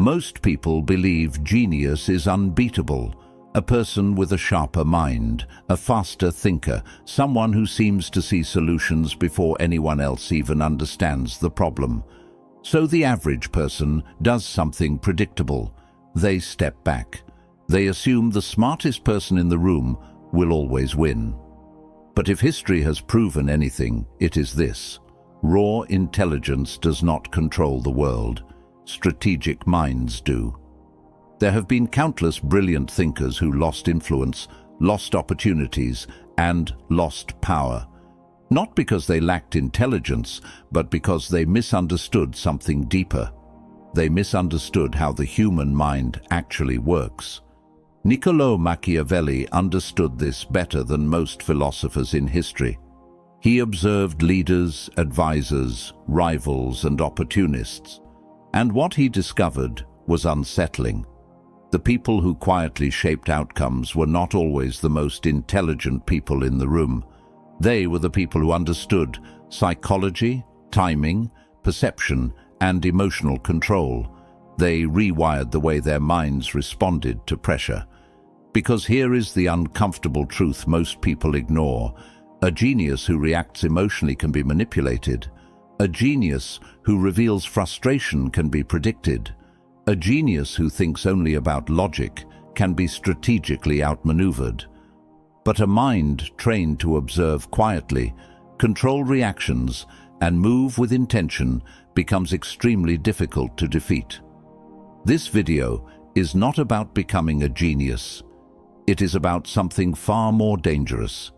Most people believe genius is unbeatable, a person with a sharper mind, a faster thinker, someone who seems to see solutions before anyone else even understands the problem. So the average person does something predictable. They step back. They assume the smartest person in the room will always win. But if history has proven anything, it is this: raw intelligence does not control the world. Strategic minds do. There have been countless brilliant thinkers who lost influence, lost opportunities, and lost power. Not because they lacked intelligence, but because they misunderstood something deeper. They misunderstood how the human mind actually works. Niccolò Machiavelli understood this better than most philosophers in history. He observed leaders, advisors, rivals, and opportunists. And what he discovered was unsettling. The people who quietly shaped outcomes were not always the most intelligent people in the room. They were the people who understood psychology, timing, perception, and emotional control. They rewired the way their minds responded to pressure. Because here is the uncomfortable truth most people ignore: a genius who reacts emotionally can be manipulated. A genius who reveals frustration can be predicted. A genius who thinks only about logic can be strategically outmaneuvered. But a mind trained to observe quietly, control reactions, and move with intention becomes extremely difficult to defeat. This video is not about becoming a genius. It is about something far more dangerous.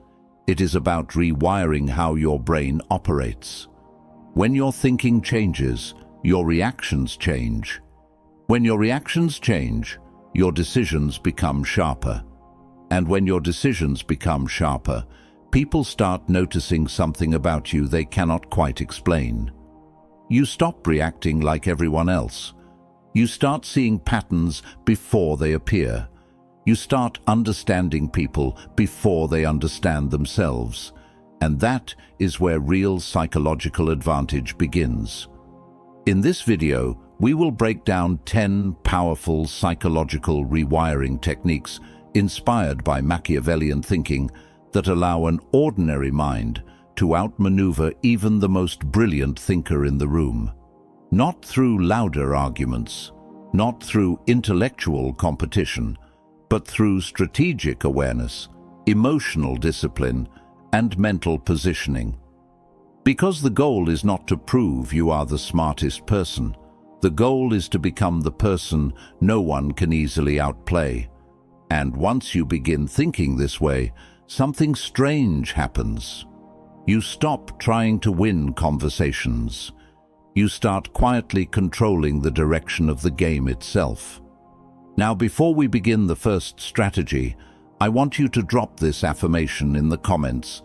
It is about rewiring how your brain operates. When your thinking changes, your reactions change. When your reactions change, your decisions become sharper. And when your decisions become sharper, people start noticing something about you they cannot quite explain. You stop reacting like everyone else. You start seeing patterns before they appear. You start understanding people before they understand themselves. And that is where real psychological advantage begins. In this video, we will break down 10 powerful psychological rewiring techniques inspired by Machiavellian thinking that allow an ordinary mind to outmaneuver even the most brilliant thinker in the room. Not through louder arguments, not through intellectual competition, but through strategic awareness, emotional discipline, and mental positioning. Because the goal is not to prove you are the smartest person. The goal is to become the person no one can easily outplay. And once you begin thinking this way, something strange happens. You stop trying to win conversations. You start quietly controlling the direction of the game itself. Now, before we begin the first strategy, I want you to drop this affirmation in the comments: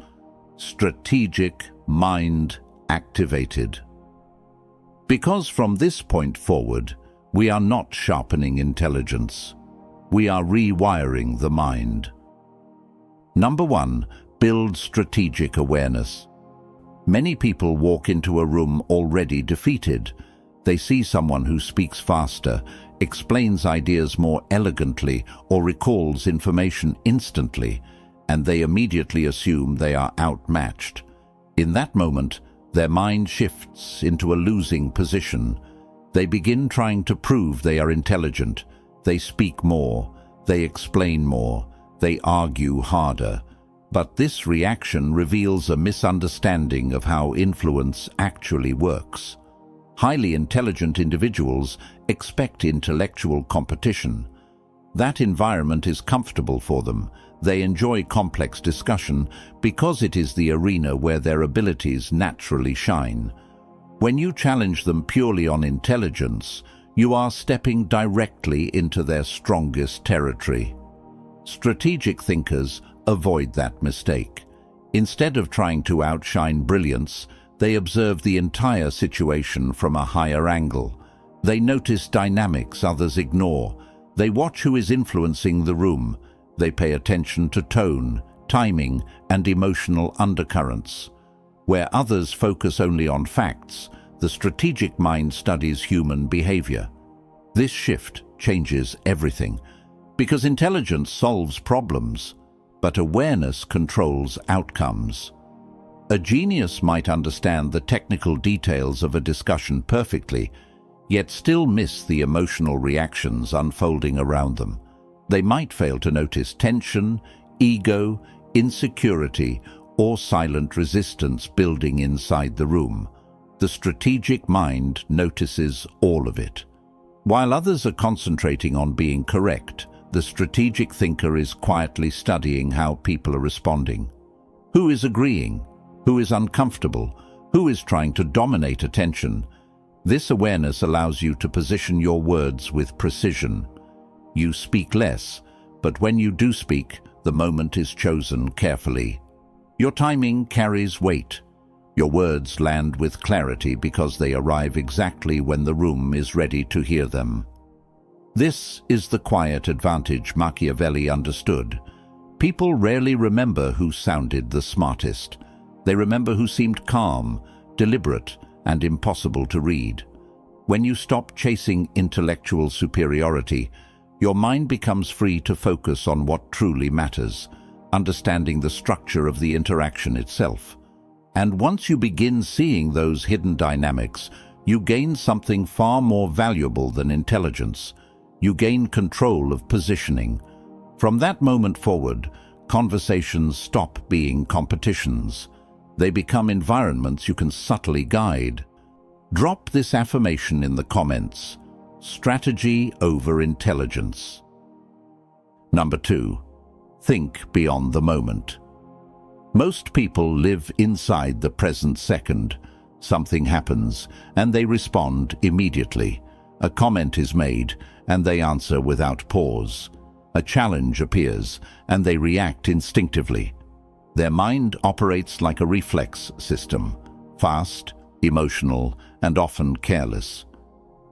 strategic mind activated. Because from this point forward, we are not sharpening intelligence. We are rewiring the mind. Number 1, build strategic awareness. Many people walk into a room already defeated. They see someone who speaks faster, explains ideas more elegantly, or recalls information instantly, and they immediately assume they are outmatched. In that moment, their mind shifts into a losing position. They begin trying to prove they are intelligent. They speak more, they explain more, they argue harder. But this reaction reveals a misunderstanding of how influence actually works. Highly intelligent individuals expect intellectual competition. That environment is comfortable for them. They enjoy complex discussion because it is the arena where their abilities naturally shine. When you challenge them purely on intelligence, you are stepping directly into their strongest territory. Strategic thinkers avoid that mistake. Instead of trying to outshine brilliance, they observe the entire situation from a higher angle. They notice dynamics others ignore. They watch who is influencing the room. They pay attention to tone, timing, and emotional undercurrents. Where others focus only on facts, the strategic mind studies human behavior. This shift changes everything, because intelligence solves problems, but awareness controls outcomes. A genius might understand the technical details of a discussion perfectly, yet still miss the emotional reactions unfolding around them. They might fail to notice tension, ego, insecurity, or silent resistance building inside the room. The strategic mind notices all of it. While others are concentrating on being correct, the strategic thinker is quietly studying how people are responding. Who is agreeing? Who is uncomfortable? Who is trying to dominate attention? This awareness allows you to position your words with precision. You speak less, but when you do speak, the moment is chosen carefully. Your timing carries weight. Your words land with clarity because they arrive exactly when the room is ready to hear them. This is the quiet advantage Machiavelli understood. People rarely remember who sounded the smartest. They remember who seemed calm, deliberate, and impossible to read. When you stop chasing intellectual superiority, your mind becomes free to focus on what truly matters, understanding the structure of the interaction itself. And once you begin seeing those hidden dynamics, you gain something far more valuable than intelligence. You gain control of positioning. From that moment forward, conversations stop being competitions. They become environments you can subtly guide. Drop this affirmation in the comments. Strategy over intelligence. Number 2. Think beyond the moment. Most people live inside the present second. Something happens, and they respond immediately. A comment is made, and they answer without pause. A challenge appears, and they react instinctively. Their mind operates like a reflex system, fast, emotional, and often careless.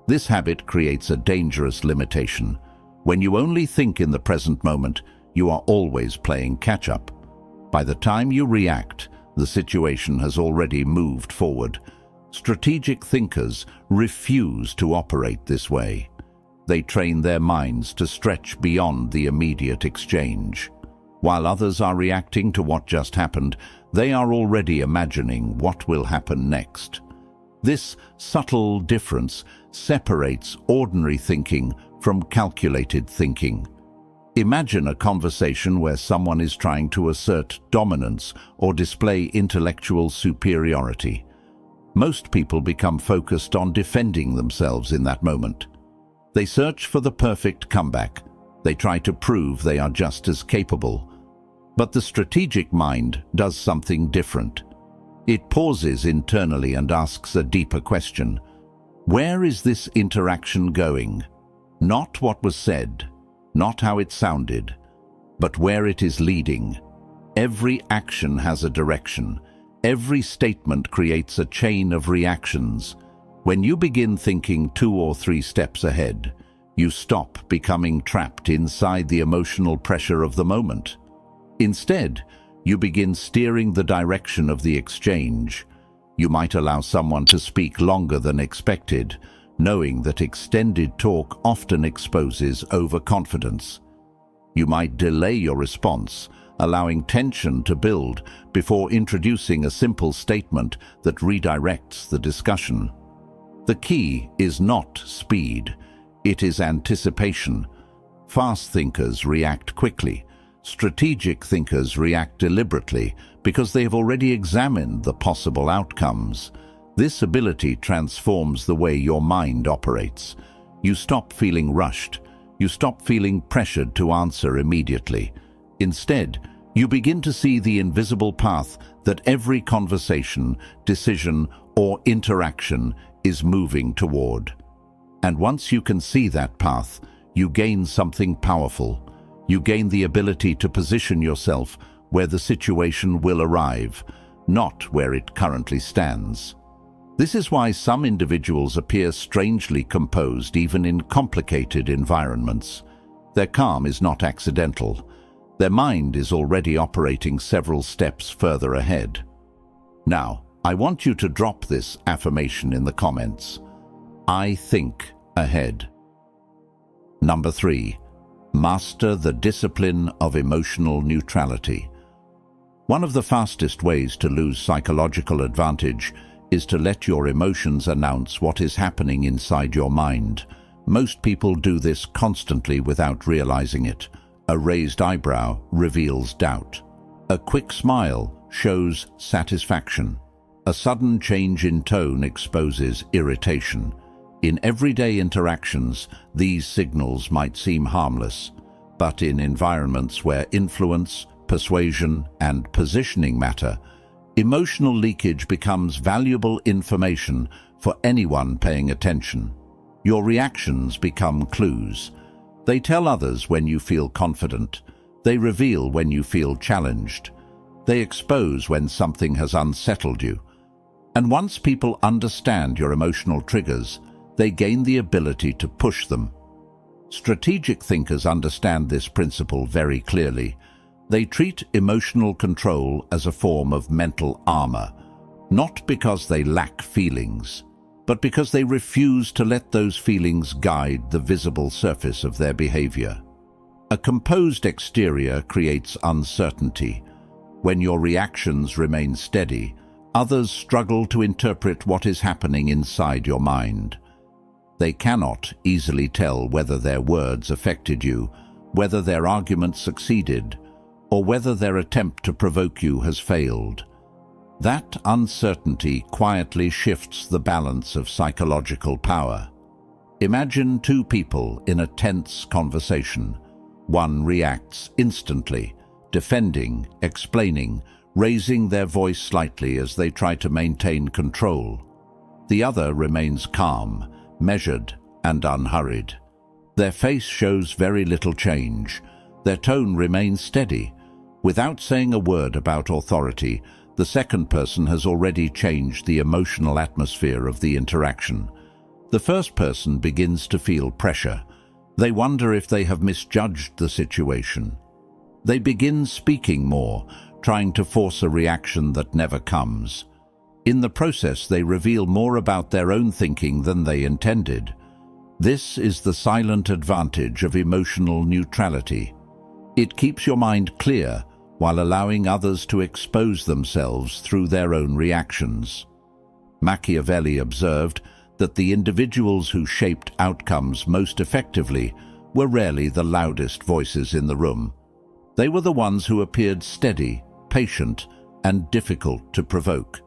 This habit creates a dangerous limitation. When you only think in the present moment, you are always playing catch-up. By the time you react, the situation has already moved forward. Strategic thinkers refuse to operate this way. They train their minds to stretch beyond the immediate exchange. While others are reacting to what just happened, they are already imagining what will happen next. This subtle difference separates ordinary thinking from calculated thinking. Imagine a conversation where someone is trying to assert dominance or display intellectual superiority. Most people become focused on defending themselves in that moment. They search for the perfect comeback. They try to prove they are just as capable. But the strategic mind does something different. It pauses internally and asks a deeper question. Where is this interaction going? Not what was said, not how it sounded, but where it is leading. Every action has a direction. Every statement creates a chain of reactions. When you begin thinking 2 or 3 steps ahead, you stop becoming trapped inside the emotional pressure of the moment. Instead, you begin steering the direction of the exchange. You might allow someone to speak longer than expected, knowing that extended talk often exposes overconfidence. You might delay your response, allowing tension to build before introducing a simple statement that redirects the discussion. The key is not speed, it is anticipation. Fast thinkers react quickly. Strategic thinkers react deliberately because they have already examined the possible outcomes. This ability transforms the way your mind operates. You stop feeling rushed. You stop feeling pressured to answer immediately. Instead, you begin to see the invisible path that every conversation, decision, or interaction is moving toward. And once you can see that path, you gain something powerful. You gain the ability to position yourself where the situation will arrive, not where it currently stands. This is why some individuals appear strangely composed even in complicated environments. Their calm is not accidental. Their mind is already operating several steps further ahead. Now, I want you to drop this affirmation in the comments. I think ahead. Number 3. Master the discipline of emotional neutrality. One of the fastest ways to lose psychological advantage is to let your emotions announce what is happening inside your mind. Most people do this constantly without realizing it. A raised eyebrow reveals doubt. A quick smile shows satisfaction. A sudden change in tone exposes irritation. In everyday interactions, these signals might seem harmless, but in environments where influence, persuasion, and positioning matter, emotional leakage becomes valuable information for anyone paying attention. Your reactions become clues. They tell others when you feel confident. They reveal when you feel challenged. They expose when something has unsettled you. And once people understand your emotional triggers, they gain the ability to push them. Strategic thinkers understand this principle very clearly. They treat emotional control as a form of mental armor, not because they lack feelings, but because they refuse to let those feelings guide the visible surface of their behavior. A composed exterior creates uncertainty. When your reactions remain steady, others struggle to interpret what is happening inside your mind. They cannot easily tell whether their words affected you, whether their argument succeeded, or whether their attempt to provoke you has failed. That uncertainty quietly shifts the balance of psychological power. Imagine two people in a tense conversation. One reacts instantly, defending, explaining, raising their voice slightly as they try to maintain control. The other remains calm, measured, and unhurried. Their face shows very little change. Their tone remains steady. Without saying a word about authority, the second person has already changed the emotional atmosphere of the interaction. The first person begins to feel pressure. They wonder if they have misjudged the situation. They begin speaking more, trying to force a reaction that never comes. In the process, they reveal more about their own thinking than they intended. This is the silent advantage of emotional neutrality. It keeps your mind clear while allowing others to expose themselves through their own reactions. Machiavelli observed that the individuals who shaped outcomes most effectively were rarely the loudest voices in the room. They were the ones who appeared steady, patient, and difficult to provoke.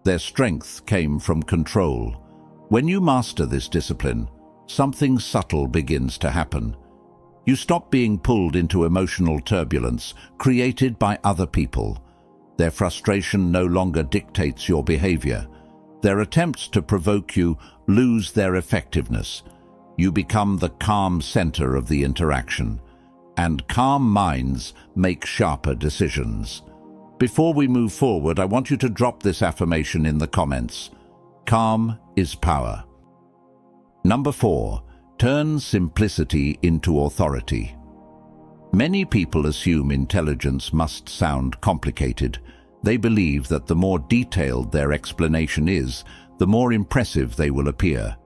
Their strength came from control. When you master this discipline, something subtle begins to happen. You stop being pulled into emotional turbulence created by other people. Their frustration no longer dictates your behavior. Their attempts to provoke you lose their effectiveness. You become the calm center of the interaction, and calm minds make sharper decisions. Before we move forward, I want you to drop this affirmation in the comments. Calm is power. Number 4. Turn simplicity into authority. Many people assume intelligence must sound complicated. They believe that the more detailed their explanation is, the more impressive they will appear.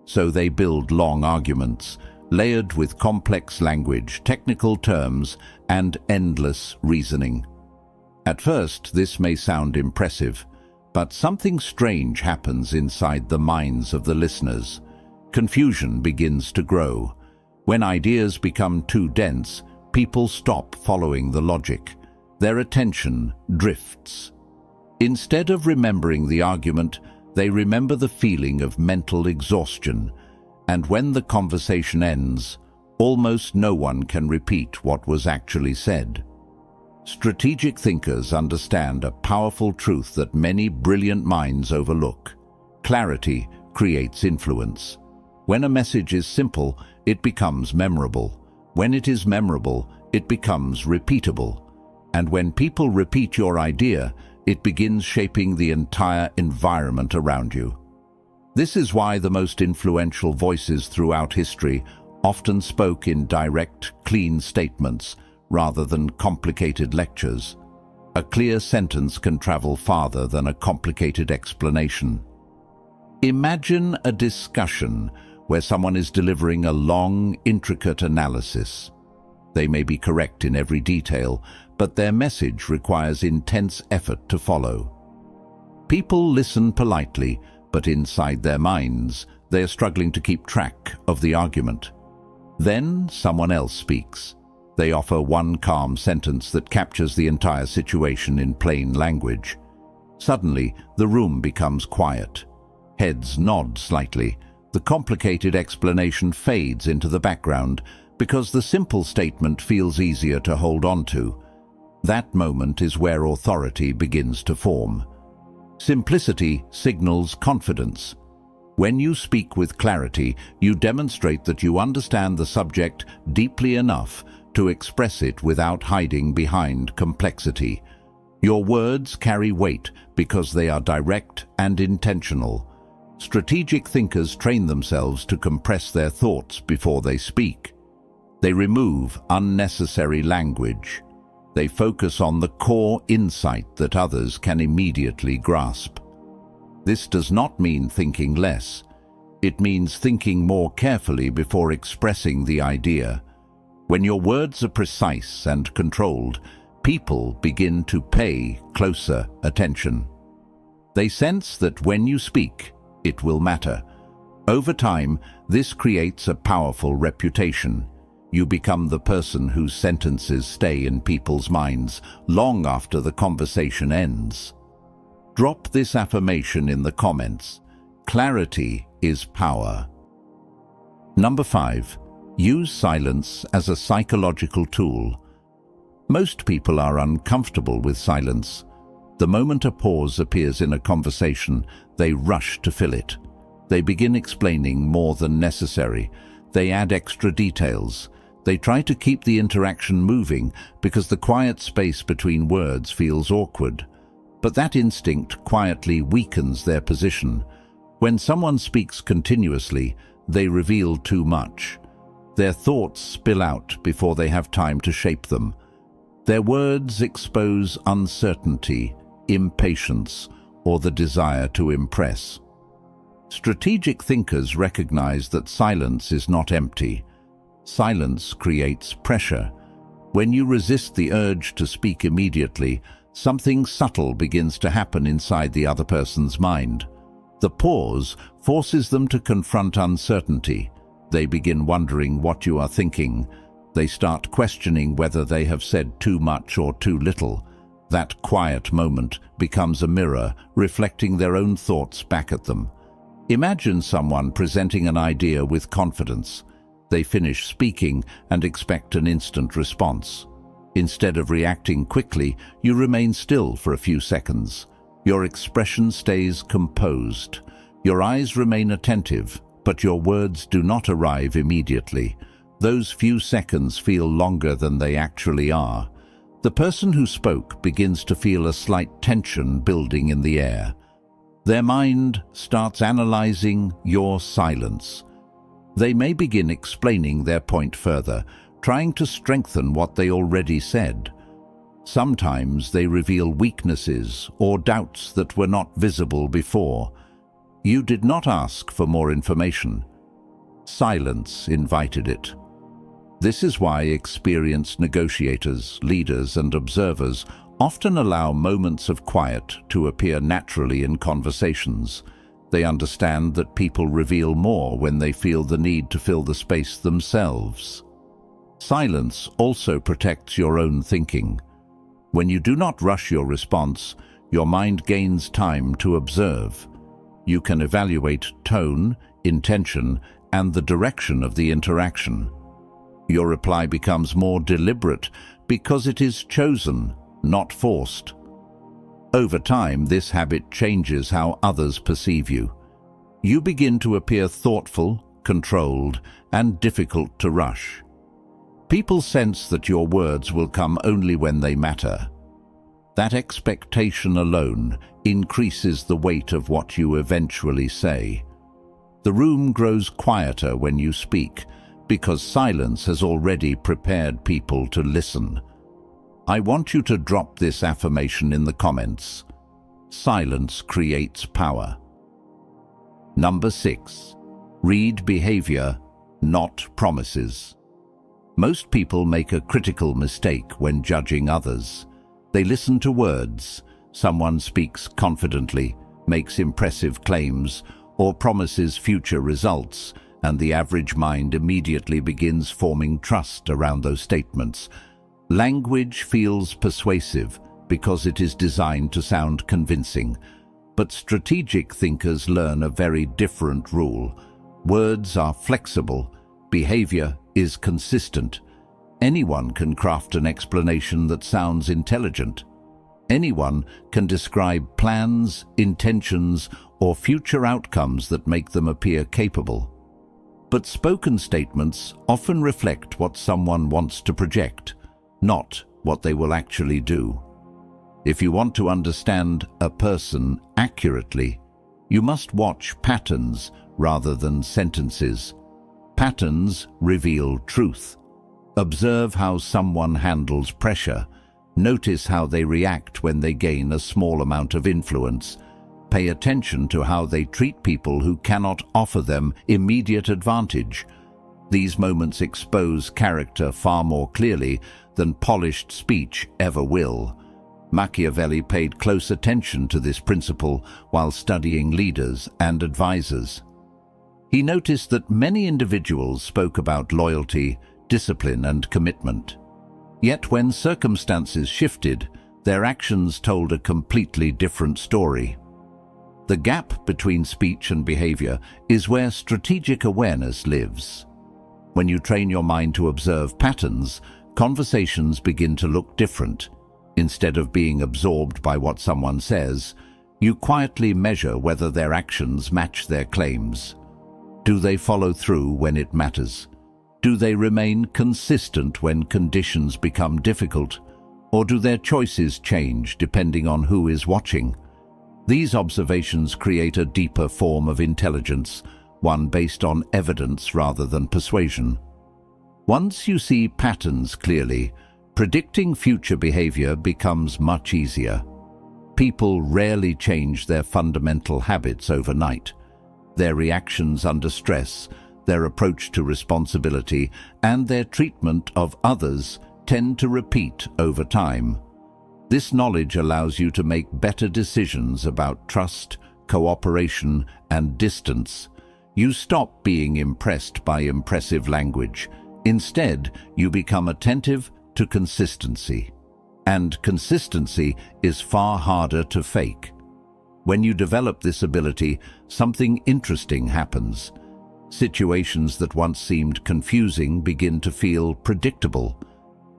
So they build long arguments, layered with complex language, technical terms, and endless reasoning. At first, this may sound impressive, but something strange happens inside the minds of the listeners. Confusion begins to grow. When ideas become too dense, people stop following the logic. Their attention drifts. Instead of remembering the argument, they remember the feeling of mental exhaustion. And when the conversation ends, almost no one can repeat what was actually said. Strategic thinkers understand a powerful truth that many brilliant minds overlook. Clarity creates influence. When a message is simple, it becomes memorable. When it is memorable, it becomes repeatable. And when people repeat your idea, it begins shaping the entire environment around you. This is why the most influential voices throughout history often spoke in direct, clean statements rather than complicated lectures. A clear sentence can travel farther than a complicated explanation. Imagine a discussion where someone is delivering a long, intricate analysis. They may be correct in every detail, but their message requires intense effort to follow. People listen politely, but inside their minds, they are struggling to keep track of the argument. Then someone else speaks. They offer one calm sentence that captures the entire situation in plain language. Suddenly, the room becomes quiet. Heads nod slightly. The complicated explanation fades into the background because the simple statement feels easier to hold on to. That moment is where authority begins to form. Simplicity signals confidence. When you speak with clarity, you demonstrate that you understand the subject deeply enough to express it without hiding behind complexity. Your words carry weight because they are direct and intentional. Strategic thinkers train themselves to compress their thoughts before they speak. They remove unnecessary language. They focus on the core insight that others can immediately grasp. This does not mean thinking less. It means thinking more carefully before expressing the idea. When your words are precise and controlled, people begin to pay closer attention. They sense that when you speak, it will matter. Over time, this creates a powerful reputation. You become the person whose sentences stay in people's minds long after the conversation ends. Drop this affirmation in the comments. Clarity is power. Number 5. Use silence as a psychological tool. Most people are uncomfortable with silence. The moment a pause appears in a conversation, they rush to fill it. They begin explaining more than necessary. They add extra details. They try to keep the interaction moving because the quiet space between words feels awkward. But that instinct quietly weakens their position. When someone speaks continuously, they reveal too much. Their thoughts spill out before they have time to shape them. Their words expose uncertainty, impatience, or the desire to impress. Strategic thinkers recognize that silence is not empty. Silence creates pressure. When you resist the urge to speak immediately, something subtle begins to happen inside the other person's mind. The pause forces them to confront uncertainty. They begin wondering what you are thinking. They start questioning whether they have said too much or too little. That quiet moment becomes a mirror, reflecting their own thoughts back at them. Imagine someone presenting an idea with confidence. They finish speaking and expect an instant response. Instead of reacting quickly, you remain still for a few seconds. Your expression stays composed. Your eyes remain attentive, but your words do not arrive immediately. Those few seconds feel longer than they actually are. The person who spoke begins to feel a slight tension building in the air. Their mind starts analyzing your silence. They may begin explaining their point further, trying to strengthen what they already said. Sometimes they reveal weaknesses or doubts that were not visible before. You did not ask for more information. Silence invited it. This is why experienced negotiators, leaders, and observers often allow moments of quiet to appear naturally in conversations. They understand that people reveal more when they feel the need to fill the space themselves. Silence also protects your own thinking. When you do not rush your response, your mind gains time to observe. You can evaluate tone, intention, and the direction of the interaction. Your reply becomes more deliberate because it is chosen, not forced. Over time, this habit changes how others perceive you. You begin to appear thoughtful, controlled, and difficult to rush. People sense that your words will come only when they matter. That expectation alone increases the weight of what you eventually say. The room grows quieter when you speak, because silence has already prepared people to listen. I want you to drop this affirmation in the comments. Silence creates power. Number 6. Read behavior, not promises. Most people make a critical mistake when judging others. They listen to words. Someone speaks confidently, makes impressive claims, or promises future results, and the average mind immediately begins forming trust around those statements. Language feels persuasive because it is designed to sound convincing. But strategic thinkers learn a very different rule. Words are flexible, behavior is consistent. Anyone can craft an explanation that sounds intelligent. Anyone can describe plans, intentions, or future outcomes that make them appear capable. But spoken statements often reflect what someone wants to project, not what they will actually do. If you want to understand a person accurately, you must watch patterns rather than sentences. Patterns reveal truth. Observe how someone handles pressure. Notice how they react when they gain a small amount of influence. Pay attention to how they treat people who cannot offer them immediate advantage. These moments expose character far more clearly than polished speech ever will. Machiavelli paid close attention to this principle while studying leaders and advisors. He noticed that many individuals spoke about loyalty, discipline, and commitment. Yet when circumstances shifted, their actions told a completely different story. The gap between speech and behavior is where strategic awareness lives. When you train your mind to observe patterns, conversations begin to look different. Instead of being absorbed by what someone says, you quietly measure whether their actions match their claims. Do they follow through when it matters? Do they remain consistent when conditions become difficult? Or do their choices change depending on who is watching? These observations create a deeper form of intelligence, one based on evidence rather than persuasion. Once you see patterns clearly, predicting future behavior becomes much easier. People rarely change their fundamental habits overnight. Their reactions under stress, their approach to responsibility, and their treatment of others tend to repeat over time. This knowledge allows you to make better decisions about trust, cooperation, and distance. You stop being impressed by impressive language. Instead, you become attentive to consistency. And consistency is far harder to fake. When you develop this ability, something interesting happens. Situations that once seemed confusing begin to feel predictable.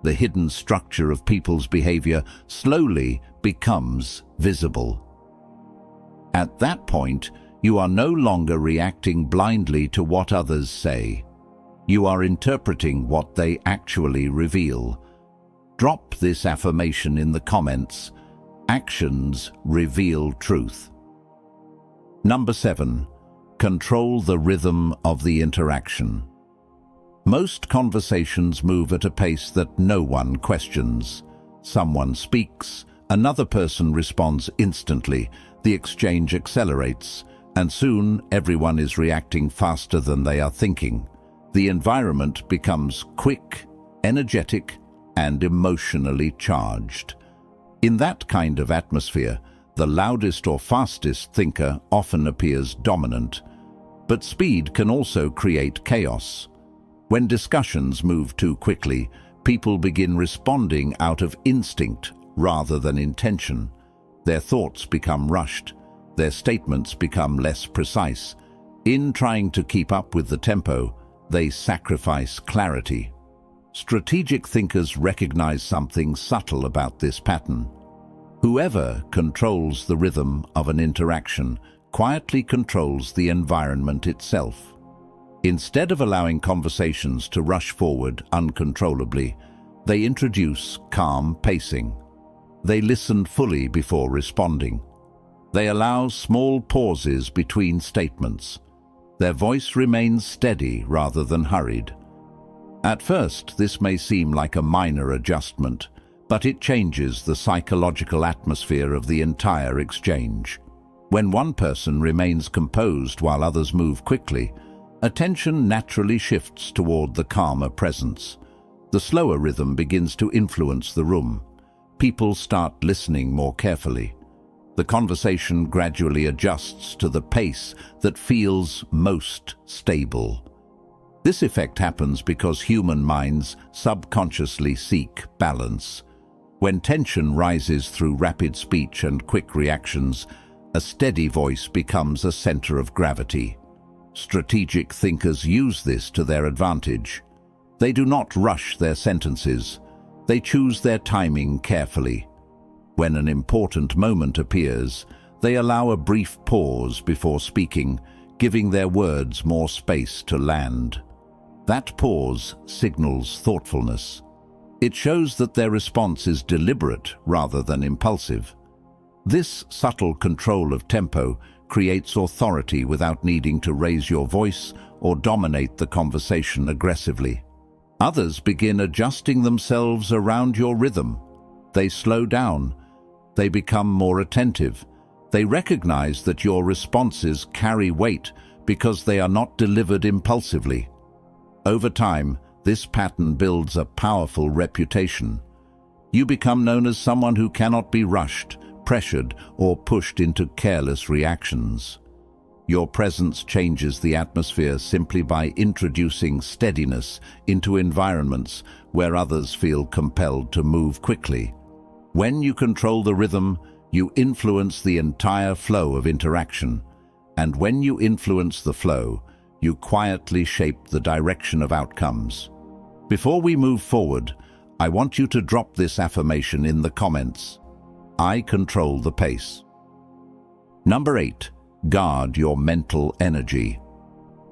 The hidden structure of people's behavior slowly becomes visible. At that point, you are no longer reacting blindly to what others say. You are interpreting what they actually reveal. Drop this affirmation in the comments. Actions reveal truth. Number 7. Control the rhythm of the interaction. Most conversations move at a pace that no one questions. Someone speaks, another person responds instantly, the exchange accelerates, and soon everyone is reacting faster than they are thinking. The environment becomes quick, energetic, and emotionally charged. In that kind of atmosphere, the loudest or fastest thinker often appears dominant. But speed can also create chaos. When discussions move too quickly, people begin responding out of instinct rather than intention. Their thoughts become rushed. Their statements become less precise. In trying to keep up with the tempo, they sacrifice clarity. Strategic thinkers recognize something subtle about this pattern. Whoever controls the rhythm of an interaction quietly controls the environment itself. Instead of allowing conversations to rush forward uncontrollably, they introduce calm pacing. They listen fully before responding. They allow small pauses between statements. Their voice remains steady rather than hurried. At first, this may seem like a minor adjustment, but it changes the psychological atmosphere of the entire exchange. When one person remains composed while others move quickly, attention naturally shifts toward the calmer presence. The slower rhythm begins to influence the room. People start listening more carefully. The conversation gradually adjusts to the pace that feels most stable. This effect happens because human minds subconsciously seek balance. When tension rises through rapid speech and quick reactions, a steady voice becomes a center of gravity. Strategic thinkers use this to their advantage. They do not rush their sentences. They choose their timing carefully. When an important moment appears, they allow a brief pause before speaking, giving their words more space to land. That pause signals thoughtfulness. It shows that their response is deliberate rather than impulsive. This subtle control of tempo creates authority without needing to raise your voice or dominate the conversation aggressively. Others begin adjusting themselves around your rhythm. They slow down. They become more attentive. They recognize that your responses carry weight because they are not delivered impulsively. Over time, this pattern builds a powerful reputation. You become known as someone who cannot be rushed, pressured, or pushed into careless reactions. Your presence changes the atmosphere simply by introducing steadiness into environments where others feel compelled to move quickly. When you control the rhythm, you influence the entire flow of interaction. And when you influence the flow, you quietly shape the direction of outcomes. Before we move forward, I want you to drop this affirmation in the comments. I control the pace. Number 8. Guard your mental energy.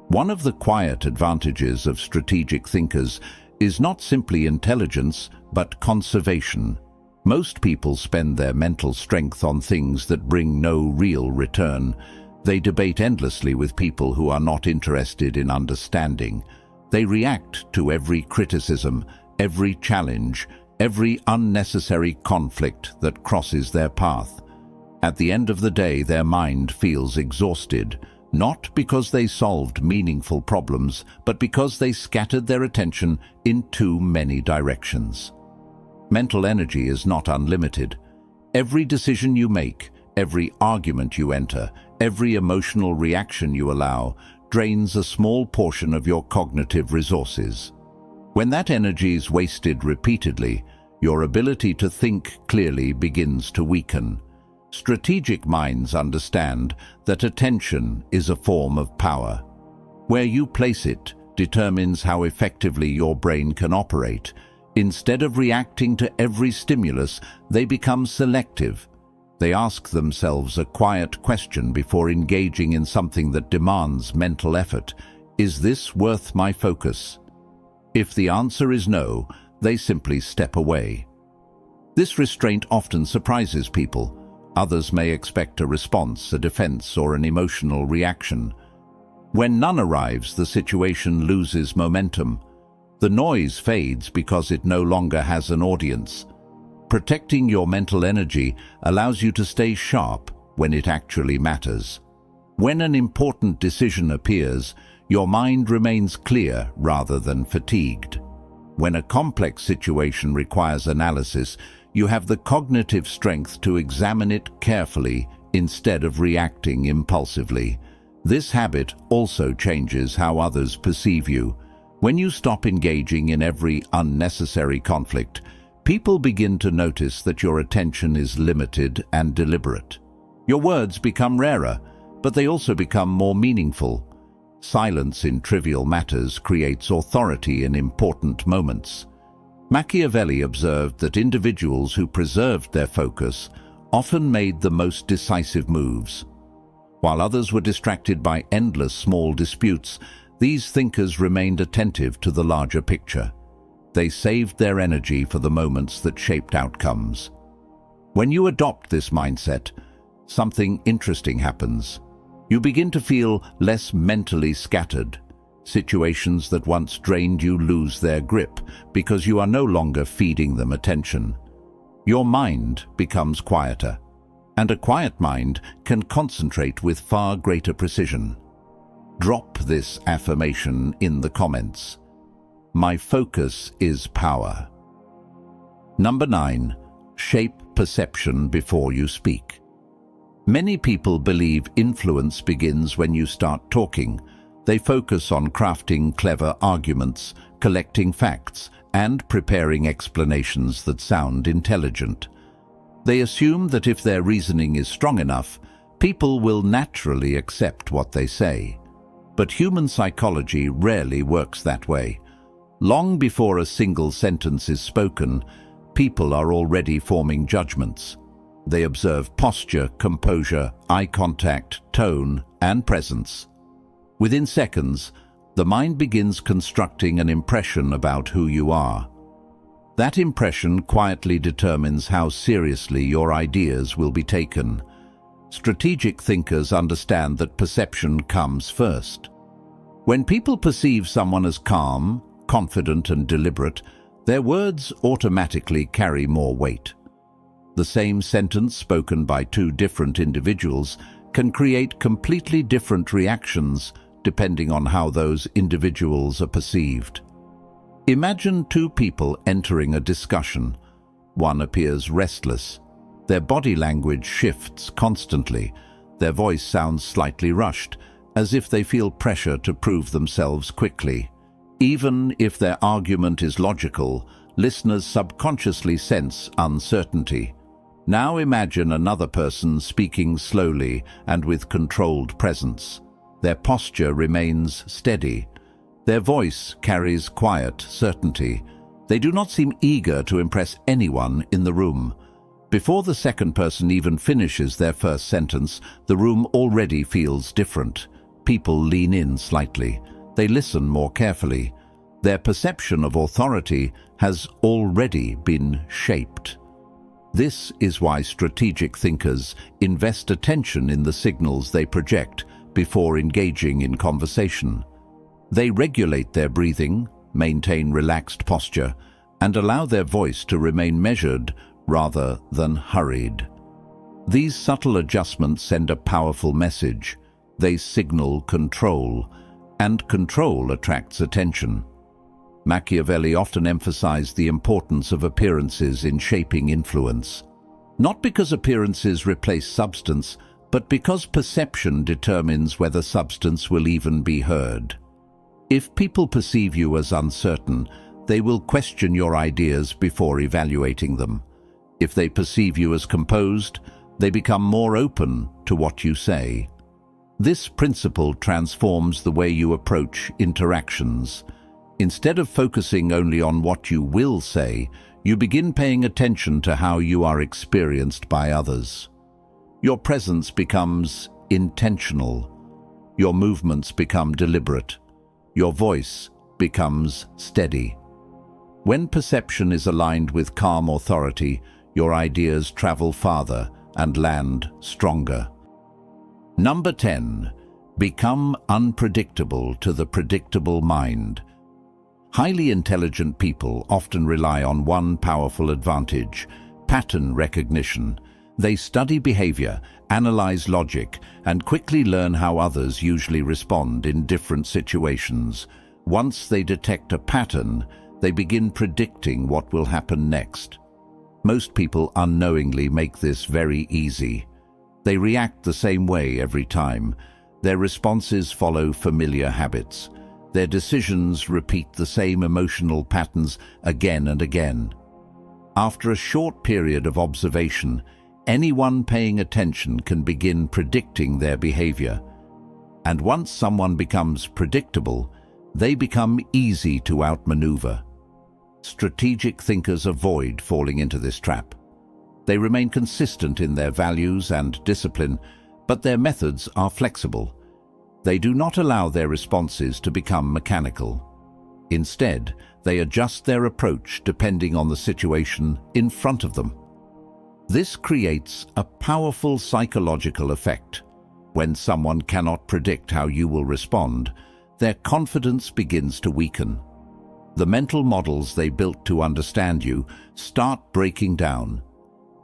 One of the quiet advantages of strategic thinkers is not simply intelligence, but conservation. Most people spend their mental strength on things that bring no real return. They debate endlessly with people who are not interested in understanding. They react to every criticism, every challenge, every unnecessary conflict that crosses their path. At the end of the day, their mind feels exhausted, not because they solved meaningful problems, but because they scattered their attention in too many directions. Mental energy is not unlimited. Every decision you make, every argument you enter, every emotional reaction you allow, drains a small portion of your cognitive resources. When that energy is wasted repeatedly, your ability to think clearly begins to weaken. Strategic minds understand that attention is a form of power. Where you place it determines how effectively your brain can operate. Instead of reacting to every stimulus, they become selective. They ask themselves a quiet question before engaging in something that demands mental effort. Is this worth my focus? If the answer is no, they simply step away. This restraint often surprises people. Others may expect a response, a defense, or an emotional reaction. When none arrives, the situation loses momentum. The noise fades because it no longer has an audience. Protecting your mental energy allows you to stay sharp when it actually matters. When an important decision appears, your mind remains clear rather than fatigued. When a complex situation requires analysis, you have the cognitive strength to examine it carefully instead of reacting impulsively. This habit also changes how others perceive you. When you stop engaging in every unnecessary conflict, people begin to notice that your attention is limited and deliberate. Your words become rarer, but they also become more meaningful. Silence in trivial matters creates authority in important moments. Machiavelli observed that individuals who preserved their focus often made the most decisive moves. While others were distracted by endless small disputes, these thinkers remained attentive to the larger picture. They saved their energy for the moments that shaped outcomes. When you adopt this mindset, something interesting happens. You begin to feel less mentally scattered. Situations that once drained you lose their grip because you are no longer feeding them attention. Your mind becomes quieter, and a quiet mind can concentrate with far greater precision. Drop this affirmation in the comments. My focus is power. Number 9. Shape perception before you speak. Many people believe influence begins when you start talking. They focus on crafting clever arguments, collecting facts, and preparing explanations that sound intelligent. They assume that if their reasoning is strong enough, people will naturally accept what they say. But human psychology rarely works that way. Long before a single sentence is spoken, people are already forming judgments. They observe posture, composure, eye contact, tone, and presence. Within seconds, the mind begins constructing an impression about who you are. That impression quietly determines how seriously your ideas will be taken. Strategic thinkers understand that perception comes first. When people perceive someone as calm, confident, and deliberate, their words automatically carry more weight. The same sentence spoken by two different individuals can create completely different reactions depending on how those individuals are perceived. Imagine two people entering a discussion. One appears restless. Their body language shifts constantly. Their voice sounds slightly rushed, as if they feel pressure to prove themselves quickly. Even if their argument is logical, listeners subconsciously sense uncertainty. Now imagine another person speaking slowly and with controlled presence. Their posture remains steady. Their voice carries quiet certainty. They do not seem eager to impress anyone in the room. Before the second person even finishes their first sentence, the room already feels different. People lean in slightly. They listen more carefully. Their perception of authority has already been shaped. This is why strategic thinkers invest attention in the signals they project before engaging in conversation. They regulate their breathing, maintain relaxed posture, and allow their voice to remain measured rather than hurried. These subtle adjustments send a powerful message. They signal control, and control attracts attention. Machiavelli often emphasized the importance of appearances in shaping influence. Not because appearances replace substance, but because perception determines whether substance will even be heard. If people perceive you as uncertain, they will question your ideas before evaluating them. If they perceive you as composed, they become more open to what you say. This principle transforms the way you approach interactions. Instead of focusing only on what you will say, you begin paying attention to how you are experienced by others. Your presence becomes intentional. Your movements become deliberate. Your voice becomes steady. When perception is aligned with calm authority, your ideas travel farther and land stronger. Number 10. Become unpredictable to the predictable mind. Highly intelligent people often rely on one powerful advantage: pattern recognition. They study behavior, analyze logic, and quickly learn how others usually respond in different situations. Once they detect a pattern, they begin predicting what will happen next. Most people unknowingly make this very easy. They react the same way every time. Their responses follow familiar habits. Their decisions repeat the same emotional patterns again and again. After a short period of observation, anyone paying attention can begin predicting their behavior. And once someone becomes predictable, they become easy to outmaneuver. Strategic thinkers avoid falling into this trap. They remain consistent in their values and discipline, but their methods are flexible. They do not allow their responses to become mechanical. Instead, they adjust their approach depending on the situation in front of them. This creates a powerful psychological effect. When someone cannot predict how you will respond, their confidence begins to weaken. The mental models they built to understand you start breaking down.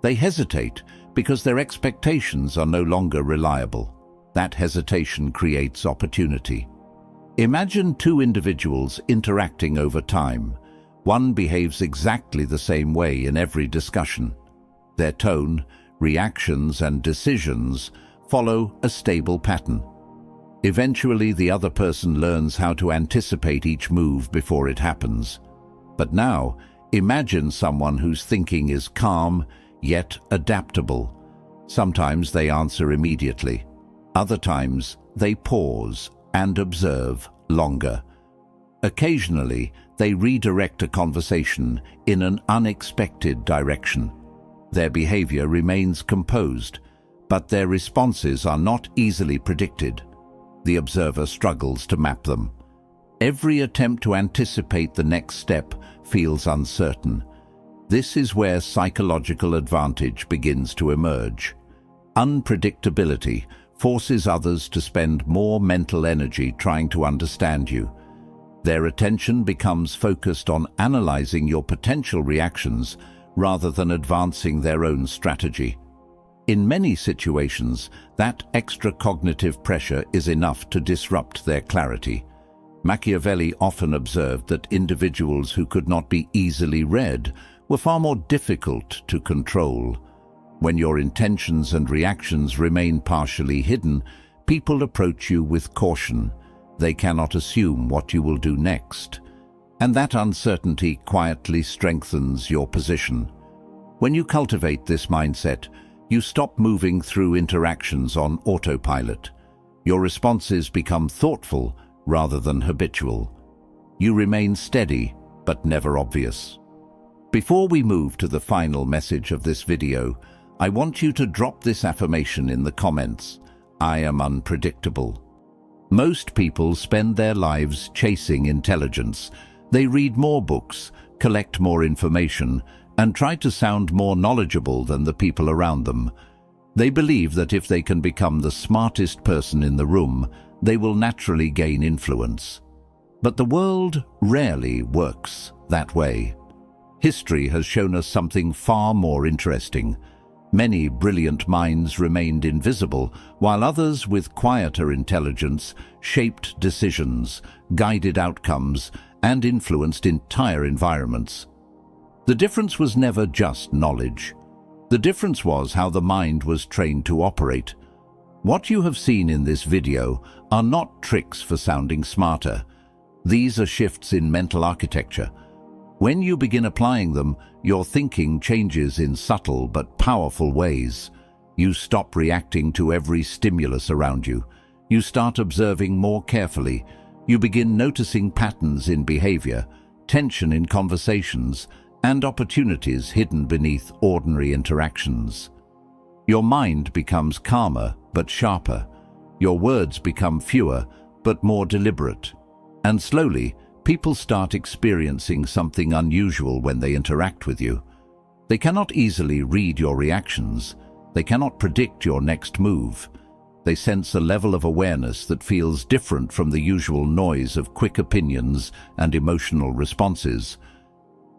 They hesitate because their expectations are no longer reliable. That hesitation creates opportunity. Imagine two individuals interacting over time. One behaves exactly the same way in every discussion. Their tone, reactions, and decisions follow a stable pattern. Eventually, the other person learns how to anticipate each move before it happens. But now, imagine someone whose thinking is calm, yet adaptable. Sometimes they answer immediately. Other times, they pause and observe longer. Occasionally, they redirect a conversation in an unexpected direction. Their behavior remains composed, but their responses are not easily predicted. The observer struggles to map them. Every attempt to anticipate the next step feels uncertain. This is where psychological advantage begins to emerge. Unpredictability forces others to spend more mental energy trying to understand you. Their attention becomes focused on analyzing your potential reactions rather than advancing their own strategy. In many situations, that extra cognitive pressure is enough to disrupt their clarity. Machiavelli often observed that individuals who could not be easily read were far more difficult to control. When your intentions and reactions remain partially hidden, people approach you with caution. They cannot assume what you will do next. And that uncertainty quietly strengthens your position. When you cultivate this mindset, you stop moving through interactions on autopilot. Your responses become thoughtful rather than habitual. You remain steady, but never obvious. Before we move to the final message of this video, I want you to drop this affirmation in the comments. I am unpredictable. Most people spend their lives chasing intelligence. They read more books, collect more information, and try to sound more knowledgeable than the people around them. They believe that if they can become the smartest person in the room, they will naturally gain influence. But the world rarely works that way. History has shown us something far more interesting. Many brilliant minds remained invisible, while others with quieter intelligence shaped decisions, guided outcomes, and influenced entire environments. The difference was never just knowledge. The difference was how the mind was trained to operate. What you have seen in this video are not tricks for sounding smarter. These are shifts in mental architecture. When you begin applying them, your thinking changes in subtle but powerful ways. You stop reacting to every stimulus around you. You start observing more carefully. You begin noticing patterns in behavior, tension in conversations, and opportunities hidden beneath ordinary interactions. Your mind becomes calmer but sharper. Your words become fewer but more deliberate. And slowly, people start experiencing something unusual when they interact with you. They cannot easily read your reactions. They cannot predict your next move. They sense a level of awareness that feels different from the usual noise of quick opinions and emotional responses.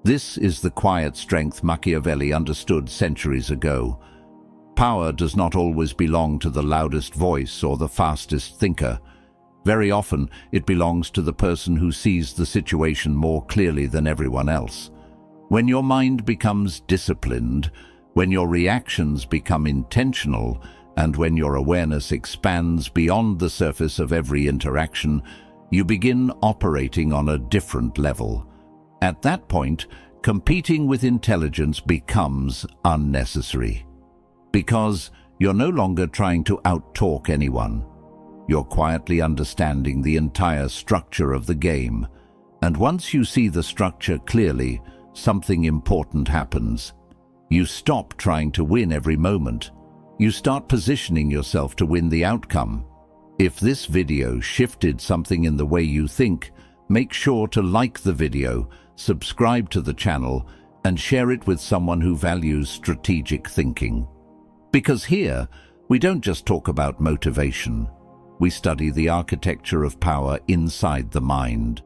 This is the quiet strength Machiavelli understood centuries ago. Power does not always belong to the loudest voice or the fastest thinker. Very often, it belongs to the person who sees the situation more clearly than everyone else. When your mind becomes disciplined, when your reactions become intentional, and when your awareness expands beyond the surface of every interaction, you begin operating on a different level. At that point, competing with intelligence becomes unnecessary. Because you're no longer trying to out-talk anyone. You're quietly understanding the entire structure of the game. And once you see the structure clearly, something important happens. You stop trying to win every moment. You start positioning yourself to win the outcome. If this video shifted something in the way you think, make sure to like the video, subscribe to the channel, and share it with someone who values strategic thinking. Because here, we don't just talk about motivation. We study the architecture of power inside the mind.